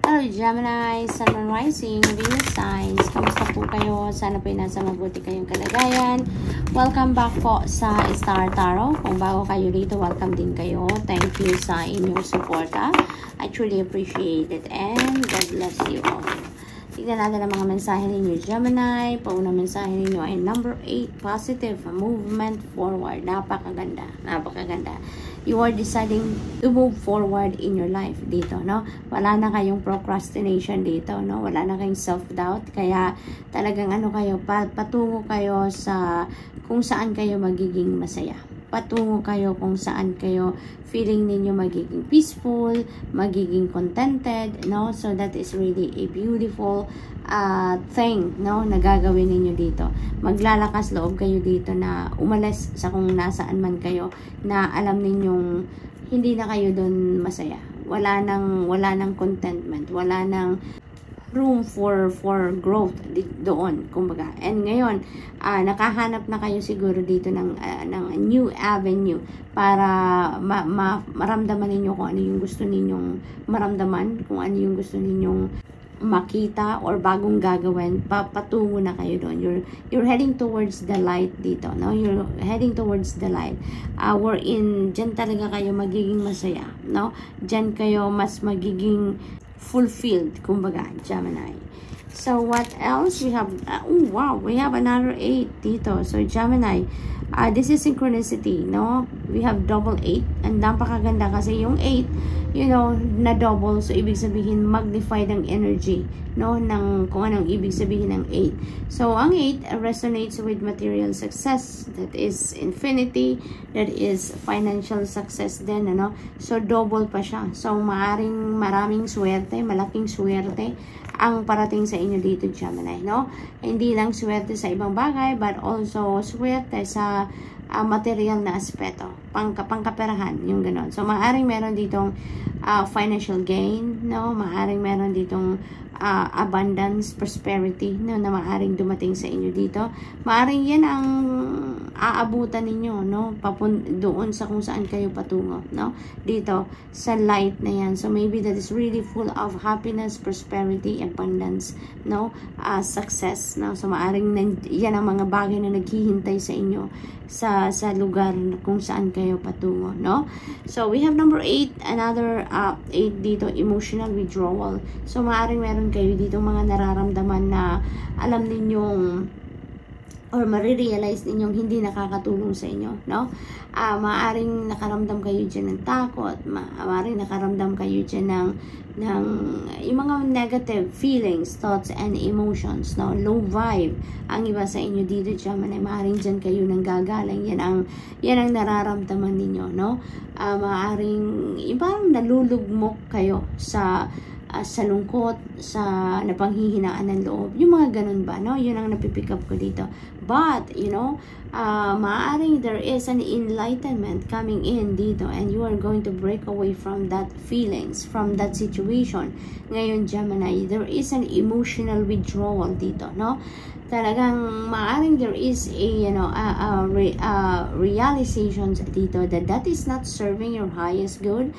Hello Gemini, Sun and Rising, Venus signs. Kamusta po kayo? Sana po nasa mabuti kayong kalagayan. Welcome back po sa Star Tarot. Kung bago kayo dito, welcome din kayo. Thank you sa inyong suporta. I truly appreciate it and God bless you all. Tignan natin ang mga mensahe ninyo Gemini. Paunang mensahe ninyo ay number 8, positive movement forward. Napakaganda, napakaganda. You are deciding to move forward in your life dito, no? Wala na kayong procrastination dito, no? Wala na kayong self-doubt. Kaya talagang ano kayo, patungo kayo sa kung saan kayo magiging masaya. Patungo kayo kung saan kayo feeling ninyo magiging peaceful, magiging contented, no? So that is really a beautiful thing, no, na gagawin ninyo dito. Maglalakas loob kayo dito na umalis sa kung nasaan man kayo, na alam ninyong hindi na kayo doon masaya. Wala nang contentment, wala nang room for growth doon, kumbaga. And ngayon, nakahanap na kayo siguro dito ng new avenue para maramdaman ninyo kung ano yung gusto ninyong maramdaman, kung ano yung gusto ninyong makita or bagong gagawin. Patungo na kayo doon. You're heading towards the light dito, no? You're heading towards the light. Wherein dyan talaga kayo magiging masaya, no? Dyan kayo mas magiging fulfilled, kumbaga, Gemini. So what else we have? Oh wow, we have another 8 dito. So Gemini, this is synchronicity, no? We have double 8, and napakaganda kasi yung 8, you know, na double, so ibig sabihin magnified ang energy, no, ng kung anong ibig sabihin ng 8. So ang 8 resonates with material success, that is infinity, that is financial success din, ano. So double pa siya. So maraming swerte, malaking swerte ang parating sa inyo dito Gemini, no? Hindi lang swerte sa ibang bagay, but also swerte sa material na aspeto, pangkaperahan, yung ganon. So maaring meron ditong financial gain, no? Maaring meron ditong abundance, prosperity, no, na maaring dumating sa inyo dito. Maaring yan ang aabutan ninyo, no, doon sa kung saan kayo patungo, no, dito sa light na yan. So maybe that is really full of happiness, prosperity, abundance, no, success, no. So maaring yan ang mga bagay na naghihintay sa inyo sa lugar kung saan kayo patungo, no. So we have number 8, another 8 dito, emotional withdrawal. So maaring meron kayo dito mga nararamdaman na alam ninyong or marirealize ninyong hindi nakakatulong sa inyo, no? Maaring nakaramdam kayo dyan ng takot, maaring nakaramdam kayo dyan ng yung mga negative feelings, thoughts, and emotions, no? Low vibe ang iba sa inyo dito Gemini. Maaring dyan kayo nang gagaling, yan ang nararamdaman ninyo, no? Maaring parang nalulugmok kayo sa lungkot, sa napanghihinaan ng loob, yung mga ganun ba, no? Yun ang napipick up ko dito. But, you know, maaaring there is an enlightenment coming in dito, and you are going to break away from that feelings, from that situation. Ngayon, Gemini, there is an emotional withdrawal dito, no? Talagang maaring there is a, you know, realizations dito that is not serving your highest good.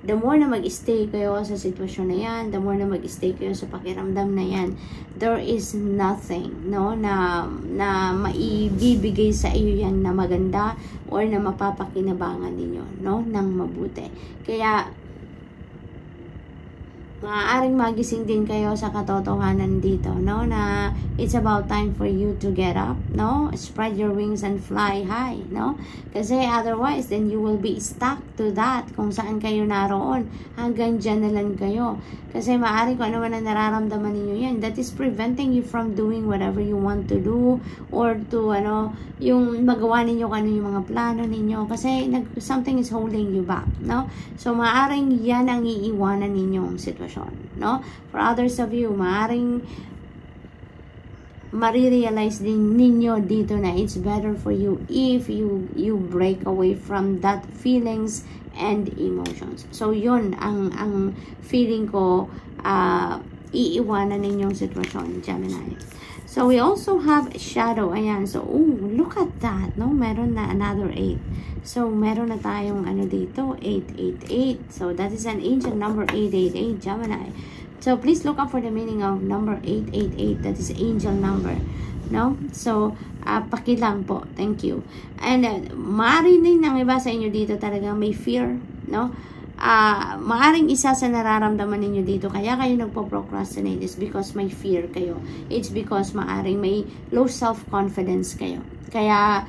The more na mag-stay kayo sa sitwasyon na yan, the more na mag-stay kayo sa pakiramdam na yan, there is nothing, no, na maibibigay sa iyo yan na maganda or na mapapakinabangan ninyo, no, ng mabuti. Kaya maaaring magising din kayo sa katotohanan dito, no, na it's about time for you to get up, no, spread your wings and fly high, no, kasi otherwise then you will be stuck to that kung saan kayo naroon, hanggang dyan na lang kayo, kasi maaaring kung ano man ang nararamdaman ninyo yan, that is preventing you from doing whatever you want to do, or to, ano, yung magawa ninyo kung ano yung mga plano ninyo, kasi something is holding you back, no. So maaaring yan ang iiwanan ninyong sitwasyon, no? For others of you, maaring marirealize din ninyo dito na it's better for you if you break away from that feelings and emotions. So yun ang feeling ko, iiwanan ninyong sitwasyon Gemini. So, we also have shadow. Ayan. So, look at that. No? Meron na another 8. So, meron na tayong ano dito, 888. So, that is an angel number 888, Gemini. So, please look up for the meaning of number 888. That is angel number. No? So, pakilang po. Thank you. And, maaari din ng iba sa inyo dito talaga may fear. No? Maaring isa sa nararamdaman ninyo dito kaya kayo nagpo-procrastinate is because may fear kayo. It's because maaring may low self-confidence kayo. Kaya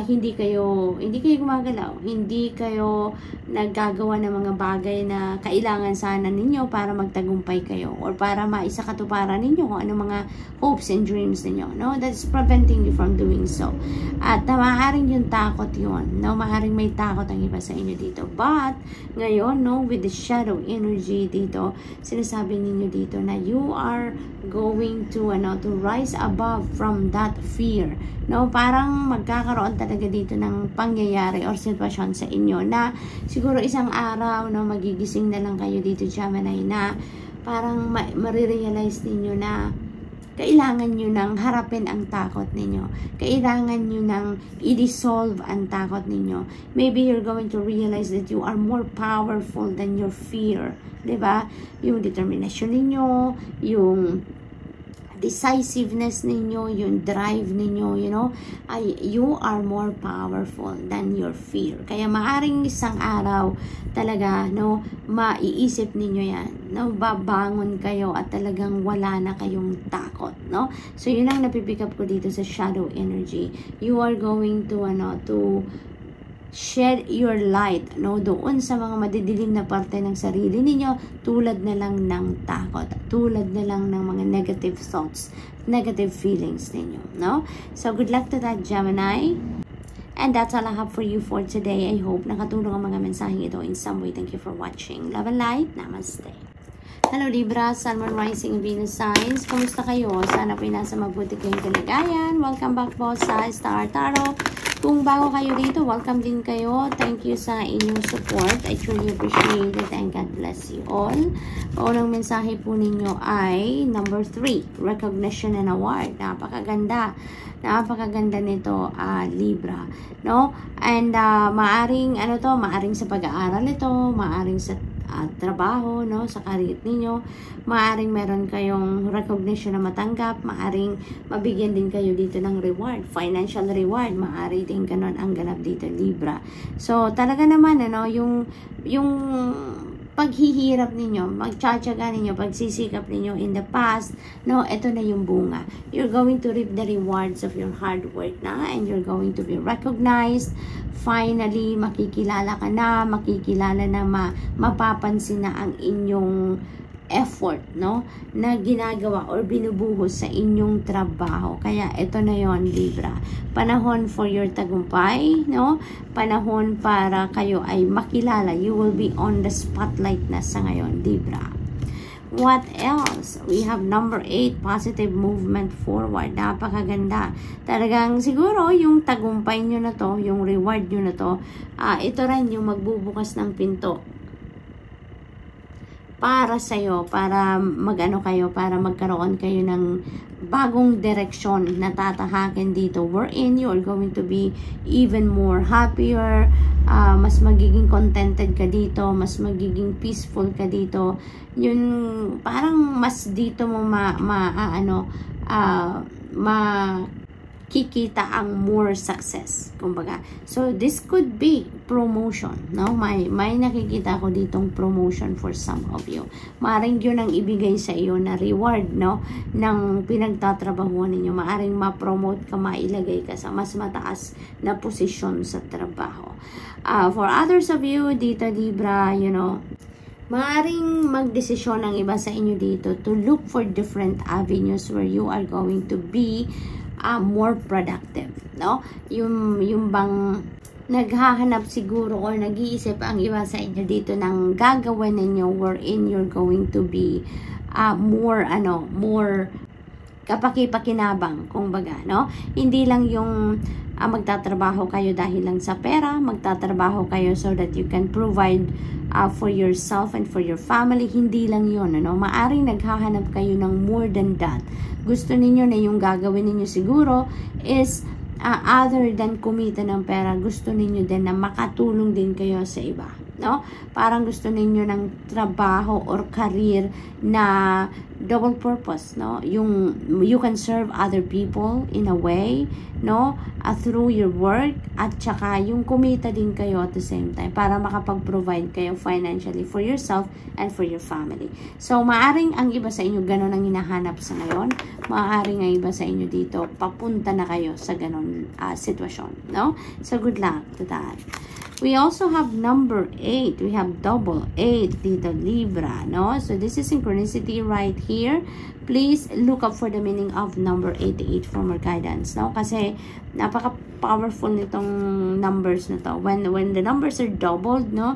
hindi kayo gumagalaw, hindi kayo naggagawa ng mga bagay na kailangan sana ninyo para magtagumpay kayo or para maisakatuparan ninyo kung ano mga hopes and dreams ninyo, no? That's preventing you from doing so. At maaaring yung takot yun, no? Maaaring may takot ang iba sa inyo dito. But ngayon, no, with the shadow energy dito, sinasabi ninyo dito na you are going to rise above from that fear, no? Parang magkakaroon talaga dito ng pangyayari or sitwasyon sa inyo na siguro isang araw, no, magigising na lang kayo dito, Gemini, na parang marirealize ninyo na kailangan nyo nang harapin ang takot ninyo. Kailangan nyo nang i-dissolve ang takot ninyo. Maybe you're going to realize that you are more powerful than your fear. Diba? Yung determination ninyo, yung decisiveness ninyo, yung drive ninyo, you are more powerful than your fear. Kaya maaring isang araw talaga, no, maiisip ninyo yan, no, babangon kayo at talagang wala na kayong takot, no. So yun ang napipick up ko dito sa shadow energy. You are going to shed your light, no, doon sa mga madidilim na parte ng sarili ninyo, tulad na lang ng takot, tulad na lang ng mga negative thoughts, negative feelings ninyo, no? So, good luck to that, Gemini. And that's all I have for you for today. I hope nakatulong ang mga mensaheng ito in some way. Thank you for watching. Love and light. Namaste. Hello Libra, Sun, Moon, Rising, Venus signs. Kumusta kayo? Sana po nasa mabuti kayong kalagayan. Welcome back po sa Star Tarot. Kung bago kayo dito, welcome din kayo. Thank you sa inyong support. I truly appreciate it and God bless you all. Unang mensahe po ninyo ay number 3, recognition and award. Napakaganda. Napakaganda nito, Libra, no? And maaring maaring sa pag-aaral ito, maaring sa trabaho, no, sa career ninyo, maaring meron kayong recognition na matanggap, maaring mabigyan din kayo dito ng reward, financial reward, maaari din ganon ang ganap dito, Libra. So talaga naman, yung paghihirap ninyo, magtsatsaga ninyo, pagsisikap ninyo in the past, no, ito na yung bunga. You're going to reap the rewards of your hard work na, and you're going to be recognized. Finally, makikilala ka na, makikilala na, mapapansin na ang inyong effort, no, na ginagawa or binubuhos sa inyong trabaho. Kaya ito na yon, Libra. Panahon for your tagumpay, no? Panahon para kayo ay makilala. You will be on the spotlight na sa ngayon, Libra. What else? We have number 8, positive movement forward. Napakaganda. Talagang siguro yung tagumpay nyo na to, yung reward nyo na to, ito rin yung magbubukas ng pinto para sa'yo, para para magkaroon kayo ng bagong direksyon na tatahakin dito, wherein you are going to be even more happier, mas magiging contented ka dito, mas magiging peaceful ka dito, yun, parang mas dito mo kikita ang more success, kumbaga. So this could be promotion, no? May nakikita ko ditong promotion for some of you. Maaring yun ang ibigay sa iyo na reward, no, ng pinagtatrabahuan ninyo. Maaring ma-promote ka, mailagay ka sa mas mataas na posisyon sa trabaho. For others of you dito, Libra, maaring magdesisyon ang iba sa inyo dito to look for different avenues where you are going to be more productive, no? Yung bang naghahanap siguro or nag-iisip ang iba sa inyo dito ng gagawin ninyo wherein you're going to be more kapaki-pakinabang, kumbaga, no? Hindi lang yung magtatrabaho kayo dahil lang sa pera, magtatrabaho kayo so that you can provide for yourself and for your family. Hindi lang yun, ano? Maaring naghahanap kayo ng more than that. Gusto ninyo na yung gagawin ninyo siguro is other than kumita ng pera, gusto ninyo din na makatulong din kayo sa iba, no? Parang gusto ninyo ng trabaho or career na double purpose, no? Yung you can serve other people in a way, no? Through your work, at saka yung kumita din kayo at the same time para makapag-provide kayo financially for yourself and for your family. So, maaring ang iba sa inyo ganun ang hinahanap sa ngayon. Maaring ang iba sa inyo dito papunta na kayo sa ganun sitwasyon, no? So, good luck to that. We also have number 8. We have double 8 dito, Libra, no? So, this is synchronicity right here. Please look up for the meaning of number 88 for more guidance, no? Kasi, napaka-powerful nitong numbers na to. When the numbers are doubled, no?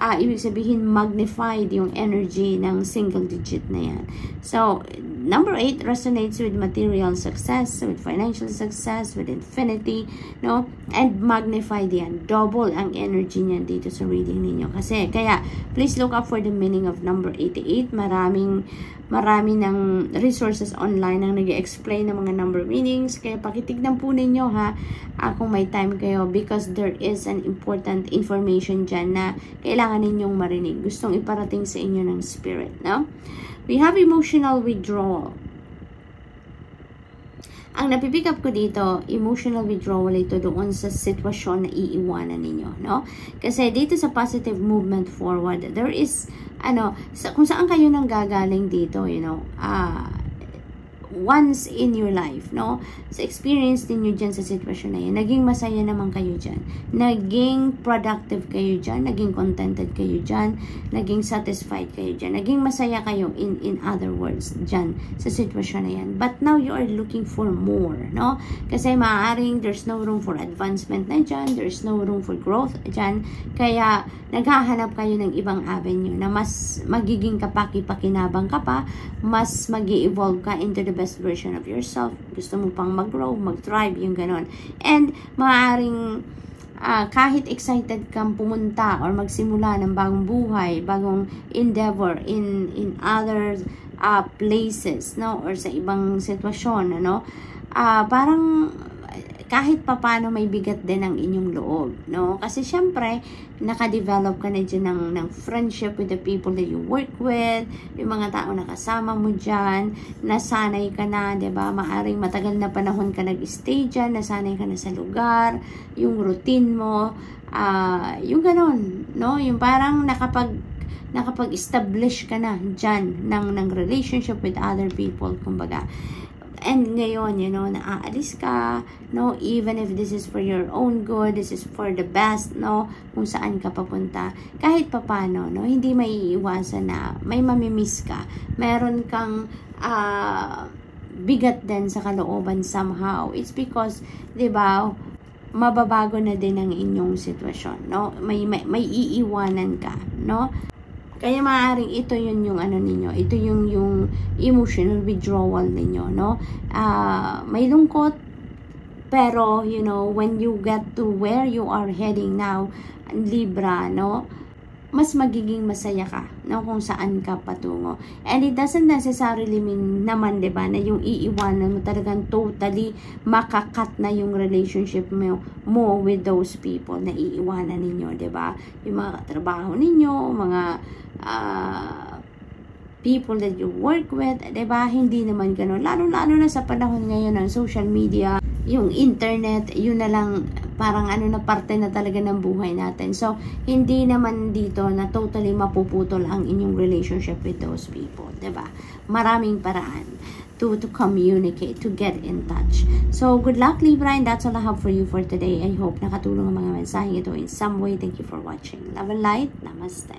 Ibig sabihin, magnified yung energy ng single digit na yan. So, number 8 resonates with material success, with financial success, with infinity, no? And magnified yan. Double ang energy niyan dito sa reading ninyo. Kasi, kaya, please look up for the meaning of number 88. Marami ng resources online ang nag-explain ng mga number meanings. Kaya, pakitignan po ninyo, ha, kung may time kayo, because there is an important information dyan na kailangan ninyong marinig. Gustong iparating sa inyo ng spirit, no? We have emotional withdrawal. Ang napipick up ko dito, emotional withdrawal ito doon sa sitwasyon na iiwanan ninyo, no? Kasi dito sa positive movement forward, there is, kung saan kayo nang gagaling dito, you know, once in your life, no? Sa experience niyo dyan sa sitwasyon na yan, naging masaya naman kayo dyan. Naging productive kayo dyan. Naging contented kayo dyan. Naging satisfied kayo dyan. Naging masaya kayo in other words dyan sa sitwasyon na yan. But now you are looking for more, no? Kasi maaaring there's no room for advancement na dyan. There's no room for growth dyan. Kaya naghahanap kayo ng ibang avenue na mas magiging kapaki-pakinabang ka pa, mas mag-i-evolve ka into the best version of yourself. Gusto mo pang mag-grow, mag-thrive, yung ganon. And maaaring kahit excited kang pumunta or magsimula ng bagong buhay, bagong endeavor in other places, no? Or sa ibang sitwasyon, ano? Parang kahit papano may bigat din ang inyong loob, no? Kasi syempre, nakadevelop ka na dyan ng friendship with the people that you work with, yung mga tao na kasama mo dyan, nasanay ka na, diba? Maaring matagal na panahon ka nag-stay dyan, nasanay ka na sa lugar, yung routine mo, yung ganon, no? Yung parang nakapag-establish ka na dyan ng relationship with other people, kumbaga. And ngayon, you know, naaalis ka, no, even if this is for your own good, this is for the best, no, kung saan ka papunta, kahit papano, no, hindi maiiwasan na may mamimiss ka, meron kang bigat din sa kalooban somehow. It's because, diba, mababago na din ang inyong sitwasyon, no, may iiwanan ka, no. Kaya maaaring ito yun yung ninyo, ito yung emotional withdrawal ninyo, no? May lungkot, pero, you know, when you get to where you are heading now, Libra, no? Mas magiging masaya ka, no? Kung saan ka patungo. And it doesn't necessarily mean naman, diba, na yung iiwanan mo talagang totally makakat na yung relationship mo with those people na iiwanan ninyo, diba? Yung mga trabaho ninyo, mga people that you work with, diba? Hindi naman ganun. Lalo na sa panahon ngayon ng social media, yung internet, yun na lang parang na parte na talaga ng buhay natin. So, hindi naman dito na totally mapuputol ang inyong relationship with those people, diba? Maraming paraan to communicate, to get in touch. So, good luck, Libra, and that's all I have for you for today. I hope nakatulong ang mga mensahe ito in some way. Thank you for watching. Love and light. Namaste.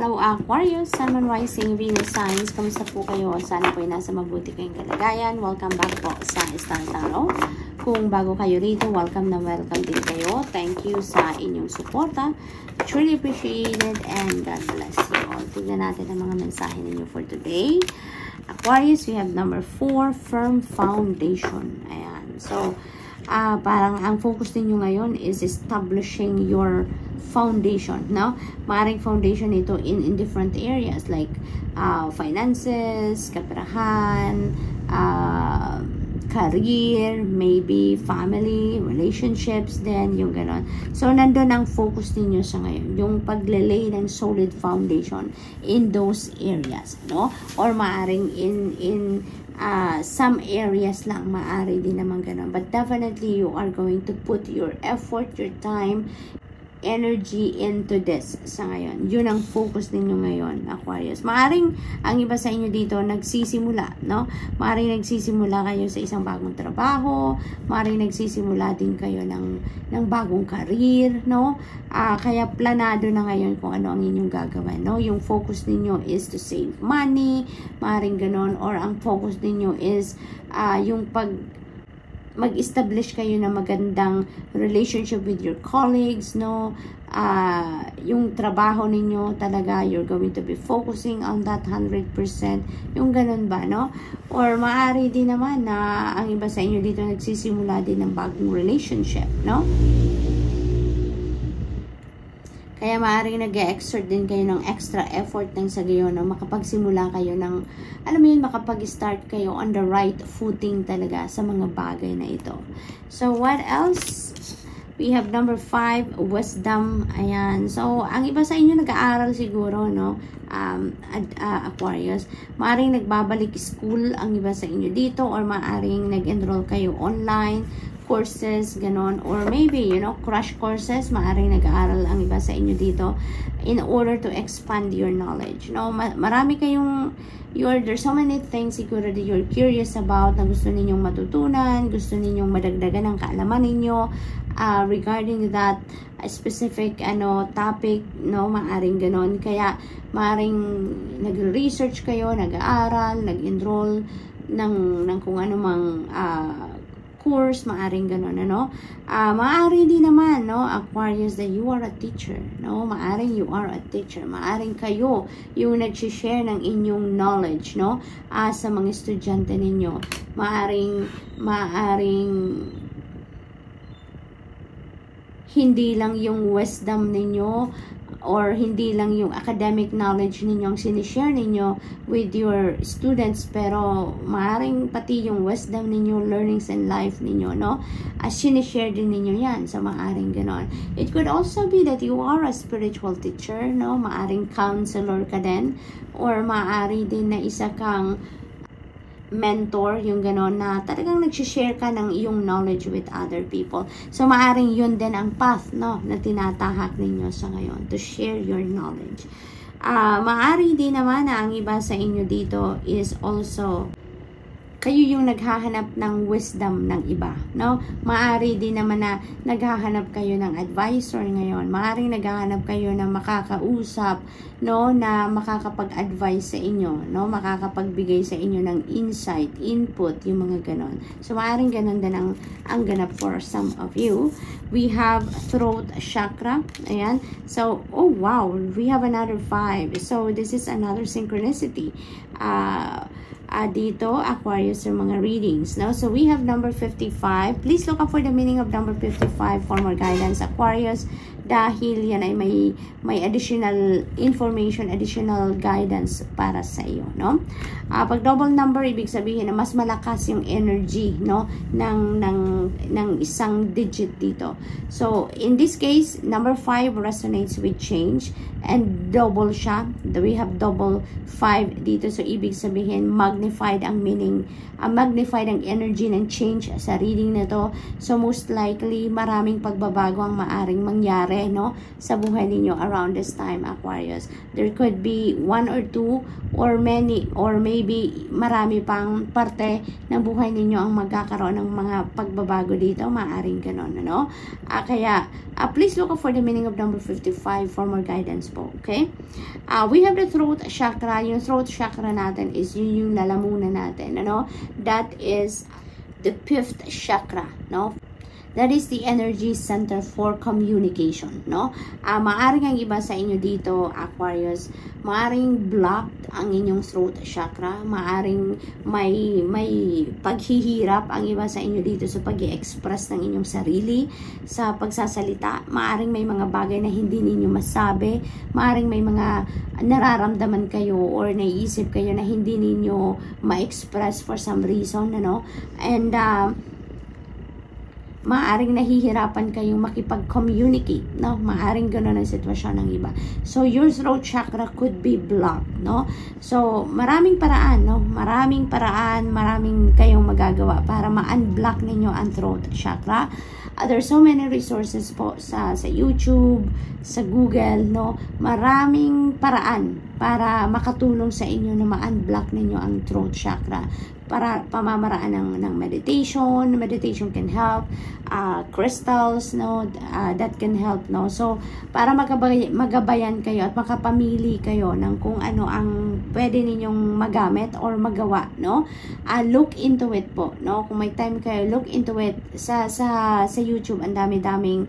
Hello, Aquarius, Sun, Moon, Rising, Venus signs. Kamusta po kayo? Sana po ay nasa mabuti kayong kalagayan. Welcome back po sa Star Tarot. Kung bago kayo rito, welcome na welcome din kayo. Thank you sa inyong suporta. Truly appreciated and God bless you all. Tignan natin ang mga mensahe ninyo for today. Aquarius, we have number 4, firm foundation. Ayan. So, parang ang focus ninyo ngayon is establishing your foundation, no? Maaaring foundation ito in different areas like finances, kaperahan, career, maybe family, relationships, then yung ganon. So, nandun ang focus ninyo sa ngayon, yung paglelay ng solid foundation in those areas, no? Or maaring in some areas lang, maari din naman ganon. But definitely, you are going to put your effort, your time, energy into this sa ngayon. Yun ang focus ninyo ngayon, Aquarius. Maaring ang iba sa inyo dito nagsisimula, no? Maaring nagsisimula kayo sa isang bagong trabaho, maaring nagsisimula din kayo ng bagong career, no? Kaya planado na ngayon kung ano ang inyong gagawin, no? Yung focus ninyo is to save money, maaring ganon, or ang focus ninyo is yung mag-establish kayo ng magandang relationship with your colleagues, no? Yung trabaho ninyo talaga, you're going to be focusing on that 100%. Yung ganun ba, no? Or maaari din naman na ang iba sa inyo dito nagsisimula din ng bagong relationship, no? Kaya maaaring nag-exert din kayo ng extra effort ng sa gayon na makapagsimula kayo ng, alam mo yun, makapag-start kayo on the right footing talaga sa mga bagay na ito. So, what else? We have number 5, wisdom. Ayan. So, ang iba sa inyo nag-aaral siguro, no? Aquarius. Maaaring nagbabalik school ang iba sa inyo dito, or maaaring nag-enroll kayo online courses, ganon, or maybe, you know, crash courses, maaaring nag-aaral ang iba sa inyo dito in order to expand your knowledge, no? Marami kayong, there's so many things siguro that you're curious about na gusto ninyong matutunan, gusto ninyong madagdagan ng kaalaman ninyo regarding that specific topic, no? Maaring ganon. Kaya maaring nagre-research kayo, nag-aaral, nag-enroll ng kung ano mang course, maaring ganon, ano? Maari din naman, no, Aquarius, that you are a teacher, no? Maaring you are a teacher. Maaring kayo yung nag-share ng inyong knowledge, no? Sa mga estudyante ninyo. Maaring hindi lang yung wisdom ninyo or hindi lang yung academic knowledge ninyo ang sinishare ninyo with your students, pero maaaring pati yung wisdom ninyo, learnings in life ninyo, no? Sinishare din ninyo yan, so maaaring ganon. It could also be that you are a spiritual teacher, no? Maaaring counselor ka din, or maaari din na isa kang mentor, yung gano'n, na talagang nagsishare ka ng iyong knowledge with other people. So, maaring yun din ang path, no, na tinatahak ninyo sa ngayon, to share your knowledge. Maari din naman na ang iba sa inyo dito is also kayo yung naghahanap ng wisdom ng iba, no? Maari din naman na naghahanap kayo ng advisor ngayon. Maaring naghahanap kayo ng makakausap, no, na makakapag-advise sa inyo, no? Makakapagbigay sa inyo ng insight, input, yung mga ganon. So, maaring ganon din ang ganap for some of you. We have throat chakra. Ayan. So, oh wow, we have another 5. So, this is another synchronicity. Dito, Aquarius, yung mga readings, no? So, we have number 55. Please look up for the meaning of number 55 for more guidance, Aquarius, dahil yan ay may additional information, additional guidance para sa iyo, no? Pag double number, ibig sabihin na mas malakas yung energy, no, ng isang digit dito. So, in this case, number 5 resonates with change and double siya. We have double 5 dito. So, ibig sabihin, magnified ang meaning, magnified ang energy ng change sa reading na to. So, most likely, maraming pagbabago ang maaring mangyari, no, sa buhay ninyo around this time, Aquarius. There could be 1 or 2 or many, or maybe marami pang parte ng buhay ninyo ang magkakaroon ng mga pagbabago dito. Maaring ganon, ano? Kaya, please look up for the meaning of number 55 for more guidance po, okay? We have the throat chakra. Yung throat chakra natin is yung lalamunan natin, ano? That is the 5th chakra, no? That is the energy center for communication, no? Maaring ang iba sa inyo dito, Aquarius, maaring blocked ang inyong throat chakra, maaring may paghihirap ang iba sa inyo dito sa pag-i-express ng inyong sarili, sa pagsasalita, maaring may mga bagay na hindi ninyo masabi, maaring may mga nararamdaman kayo or naiisip kayo na hindi ninyo ma-express for some reason, ano? And maaring nahihirapan kayong makipag-communicate, no? Maaring gano'n ang sitwasyon ng iba. So, your throat chakra could be blocked, no? So, maraming paraan, no? Maraming paraan, maraming kayong magagawa para ma-unblock ninyo ang throat chakra. There's so many resources po sa YouTube, sa Google, no? Maraming paraan para makatulong sa inyo na ma-unblock ninyo ang throat chakra. Para pamamaraan ng meditation. Meditation can help. Crystals, no, that can help, no. So para magabayan kayo at makapamili kayo ng kung ano ang pwede ninyong magamit or magawa, no. Look into it po, no. Kung may time kayo, look into it sa YouTube. Ang dami-daming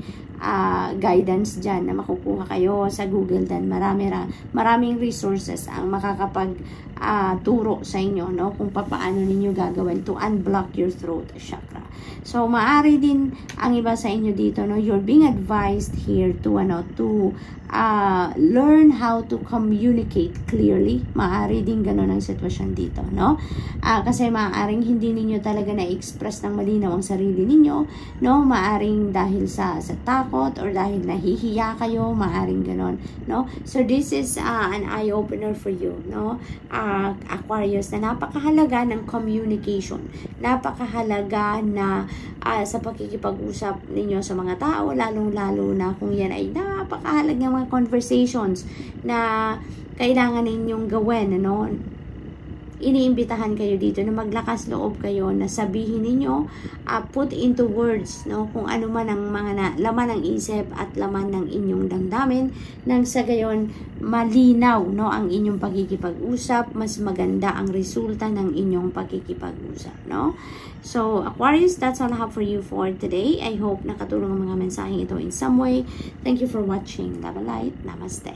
guidance dyan na makukuha kayo sa Google din. Maraming resources ang makakapag turo sa inyo, no, kung paano ninyo gagawin to unblock your throat chakra. So maaari din ang iba sa inyo dito, no, you're being advised here to learn how to communicate clearly. Maaari din ganun ang sitwasyon dito, no. Kasi maaaring hindi ninyo talaga na-express ng malinaw ang sarili ninyo, no. Maaring dahil sa takot or dahil nahihiya kayo, maaring ganun, no. So this is an eye opener for you, no, Aquarius, na napakahalaga ng communication, napakahalaga na sa pakikipag-usap ninyo sa mga tao, lalong-lalo na kung yan ay napakahalaga ng mga conversations na kailangan ninyong gawin, ano. Iniimbitahan kayo dito na maglakas loob kayo na sabihin ninyo, put into words, no, kung ano man ang mga laman ng isip at laman ng inyong damdamin, nang sa gayon malinaw, no, ang inyong pagkikipag-usap, mas maganda ang resulta ng inyong pagkikipag-usap, no. So Aquarius, that's all I have for you for today. I hope nakatulong ang mga mensaheng ito in some way. Thank you for watching. Love and light. Namaste.